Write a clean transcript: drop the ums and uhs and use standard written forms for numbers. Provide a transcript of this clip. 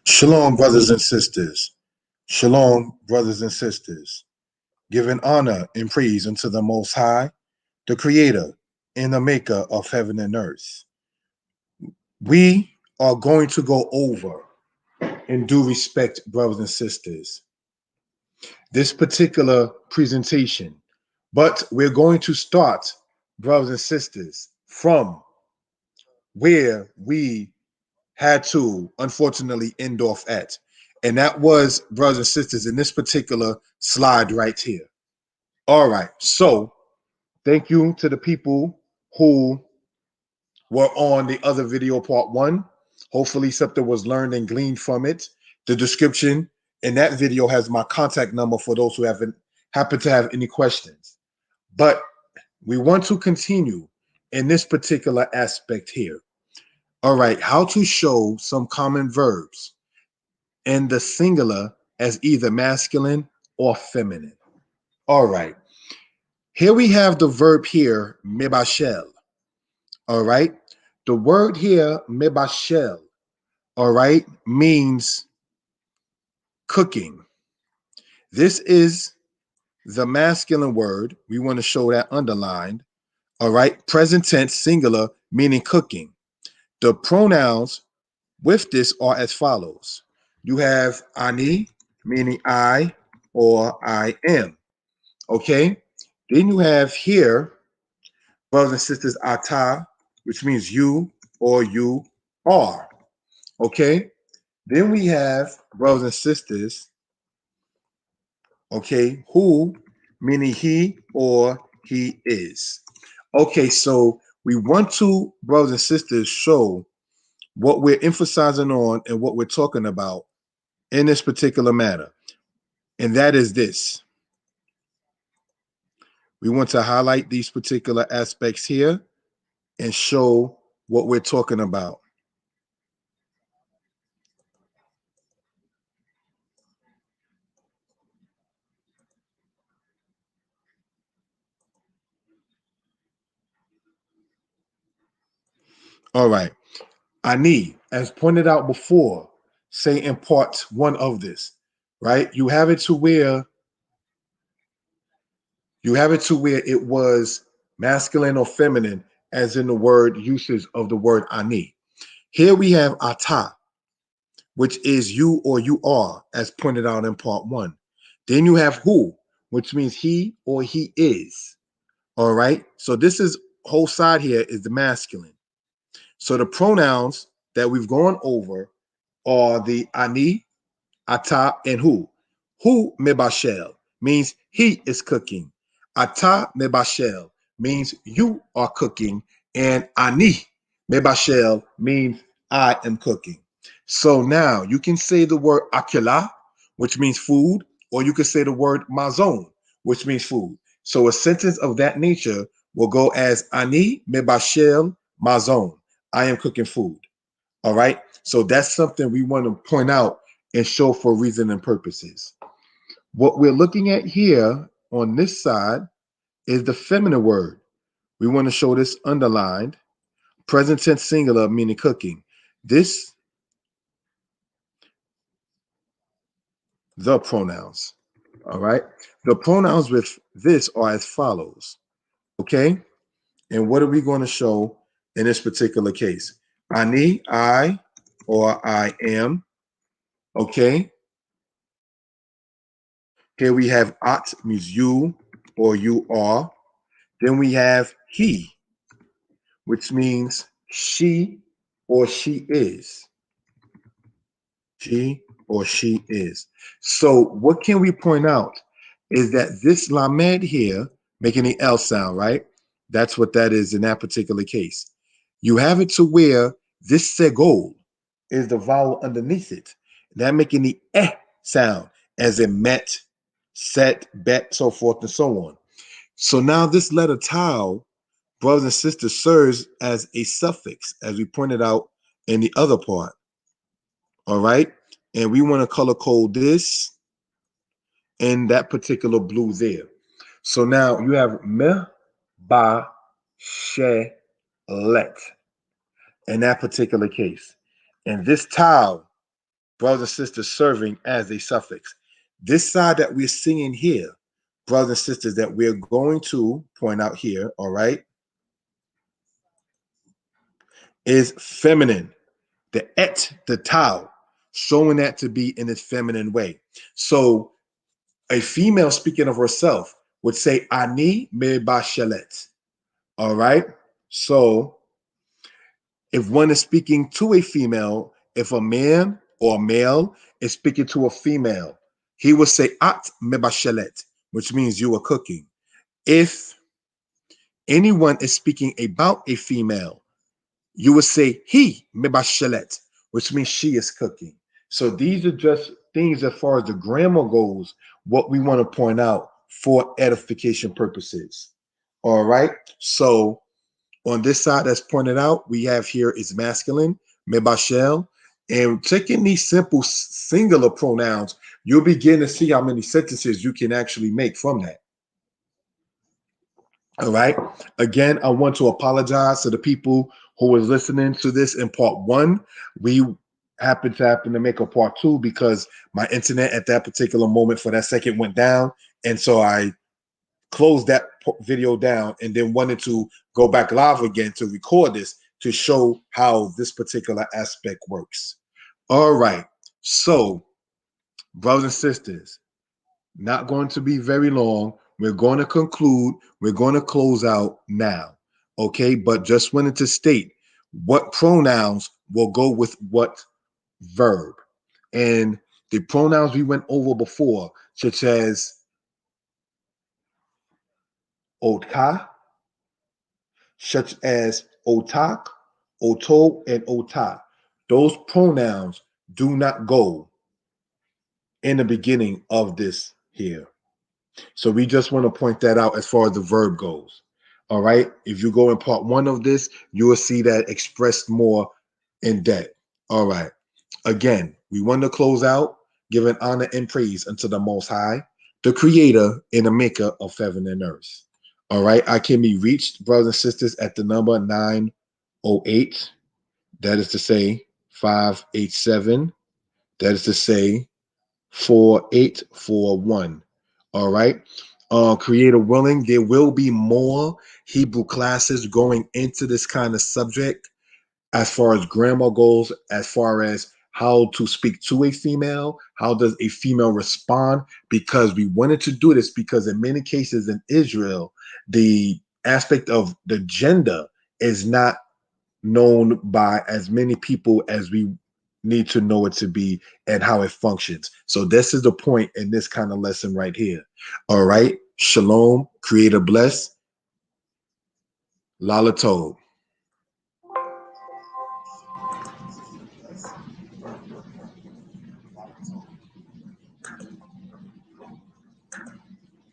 Shalom, brothers and sisters. Shalom, brothers and sisters. Giving honor and praise unto the Most High, the Creator and the Maker of heaven and earth. We are going to go over, in due respect, brothers and sisters, this particular presentation. But we're going to start, brothers and sisters, from where we had to, unfortunately, end off at. And that was, brothers and sisters, in this particular slide right here. All right. So thank you to the people who were on the other video, part one. Hopefully something was learned and gleaned from it. The description in that video has my contact number for those who happen to have any questions. But we want to continue in this particular aspect here. All right, how to show some common verbs in the singular as either masculine or feminine. All right, here we have the verb here, mebashel. All right, the word here, mebashel, all right, means cooking. This is the masculine word. We want to show that underlined. All right, present tense, singular, meaning cooking. The pronouns with this are as follows. You have ani, meaning I or I am. Okay. Then you have here, brothers and sisters, ata, which means you or you are. Okay. Then we have, brothers and sisters, okay, who, meaning he or he is. Okay, so we want to, brothers and sisters, show what we're emphasizing on and what we're talking about in this particular matter. And that is this. We want to highlight these particular aspects here and show what we're talking about. All right. Ani, as pointed out before, say in part one of this, right? You have it to where it was masculine or feminine, as in the word usage of the word ani. Here we have ata, which is you or you are, as pointed out in part one. Then you have who, which means he or he is. All right. So this is whole side here is the masculine. So the pronouns that we've gone over are the ani, ata, and who. Who mebashel means he is cooking. Ata mebashel means you are cooking. And ani mebashel means I am cooking. So now you can say the word akila, which means food, or you can say the word mazon, which means food. So a sentence of that nature will go as ani mebashel mazon. I am cooking food. All right. So that's something we want to point out and show for reason and purposes. What we're looking at here on this side is the feminine word. We want to show this underlined, present tense singular, meaning cooking. This, the pronouns. All right. The pronouns with this are as follows. Okay. And what are we going to show in this particular case? Ani, I, or I am. Okay. Here we have at, means you or you are. Then we have he, which means she or she is. She or she is. So what can we point out is that this lamed here, making the L sound, right? That's what that is in that particular case. You have it to where this segol is the vowel underneath it. That making the sound, as in met, set, bet, so forth and so on. So now this letter tau, brothers and sisters, serves as a suffix, as we pointed out in the other part. All right. And we want to color code this and that particular blue there. So now you have me, ba, she, let. in that particular case. And this tau, brothers and sisters, serving as a suffix. This side that we're seeing here, brothers and sisters, that we're going to point out here, all right, is feminine. The tau, showing that to be in its feminine way. So a female speaking of herself would say, Ani me bashelet. All right. So if one is speaking to a female, if a man or a male is speaking to a female, he would say at me bashelet, which means you are cooking. If anyone is speaking about a female, you would say he me bashelet, which means she is cooking. So these are just things as far as the grammar goes, what we want to point out for edification purposes. All right. So on this side that's pointed out, we have here is masculine, mebashel. And taking these simple singular pronouns, you'll begin to see how many sentences you can actually make from that. All right. Again, I want to apologize to the people who were listening to this in part one. We happened to make a part two because my internet at that particular moment for that second went down. And so I closed that video down and then wanted to go back live again to record this to show how this particular aspect works. All right. So, brothers and sisters, not going to be very long. We're going to conclude. We're going to close out now. Okay. But just wanted to state what pronouns will go with what verb. And the pronouns we went over before, such as otka, such as otak, oto, and ota. Those pronouns do not go in the beginning of this here. So we just want to point that out as far as the verb goes. All right. If you go in part one of this, you will see that expressed more in depth. All right. Again, we want to close out giving honor and praise unto the Most High, the Creator and the Maker of heaven and earth. All right. I can be reached, brothers and sisters, at the number 908. That is to say 587. That is to say 4841. All right. Creator willing, there will be more Hebrew classes going into this kind of subject as far as grammar goes, as far as how to speak to a female, how does a female respond, because we wanted to do this because in many cases in Israel, the aspect of the gender is not known by as many people as we need to know it to be and how it functions. So this is the point in this kind of lesson right here. All right. Shalom, Creator bless. Lala Tov.